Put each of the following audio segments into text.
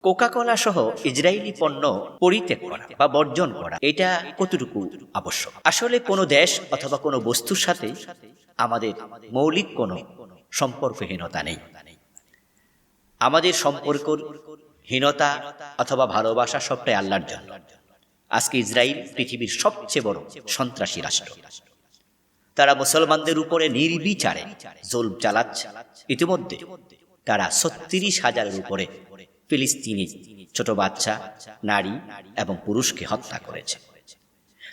Coca-Cola সহ Israeli পণ্য পরিত্যাগ করা বা বর্জন করা এটা কতটুকু আবশ্যক? আসলে কোনো দেশ অথবা কোনো বস্তুর সাথে আমাদের মৌলিক কোনো সম্পর্কহীনতা নেই। আমাদের সম্পর্কহীনতা অথবা ভালোবাসা সবটাই আল্লাহর জন্য। আজকে ইসরায়েল পৃথিবীর সবচেয়ে বড় সন্ত্রাসী রাষ্ট্র। তারা মুসলমানদের উপরে নির্বিচারে জুলম চালাচ্ছে। ইতিমধ্যে তারা ৩৬,০০০-এর উপরে ফিলিস্তিনি ছোট বাচ্চা, নারী এবং পুরুষকে হত্যা করেছে।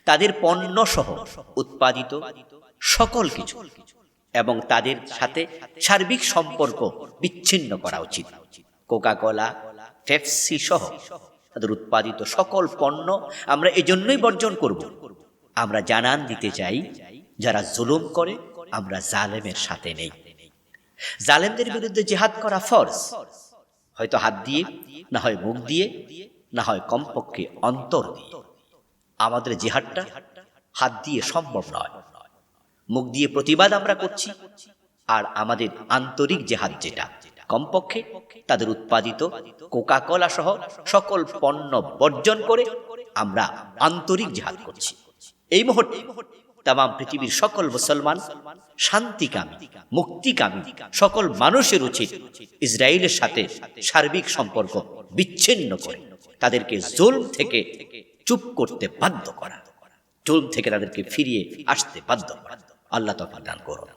তাদের পণ্য সহ উৎপাদিত সকল কিছু এবং তাদের সাথে সার্বিক সম্পর্ক বিচ্ছিন্ন করা উচিত। কোকা-কোলা, পেপসি সহ তাদের উৎপাদিত সকল পণ্য আমরা এজন্যই বর্জন করব। আমরা জানান দিতে চাই, যারা জুলুম করে আমরা জালেমের সাথে নেই। জালেমদের বিরুদ্ধে জিহাদ করা ফরজ, হয়তো হাত দিয়ে, না হয় মুখ দিয়ে, না হয় কমপক্ষে অন্তর দিয়ে। আমাদের জিহাদটা হাত দিয়ে সম্ভব নয়, মুখ দিয়ে প্রতিবাদ আমরা করছি। আর আমাদের আন্তরিক জিহাদ যেটা, কমপক্ষে তাদের উৎপাদিত কোকা-কোলা সহ সকল পণ্য বর্জন করে আমরা আন্তরিক জিহাদ করছি। এই মুহূর্তে তামাম পৃথিবীর সকল মুসলমান, শান্তিকামী, মুক্তিকামী সকল মানুষের উচিত ইসরায়েলের সাথে সার্বিক সম্পর্ক বিচ্ছিন্ন করে তাদেরকে জুলম থেকে চুপ করতে বাধ্য করা, জুলম থেকে তাদেরকে ফিরিয়ে আসতে বাধ্য করা। আল্লাহ তাআলা দান করুন।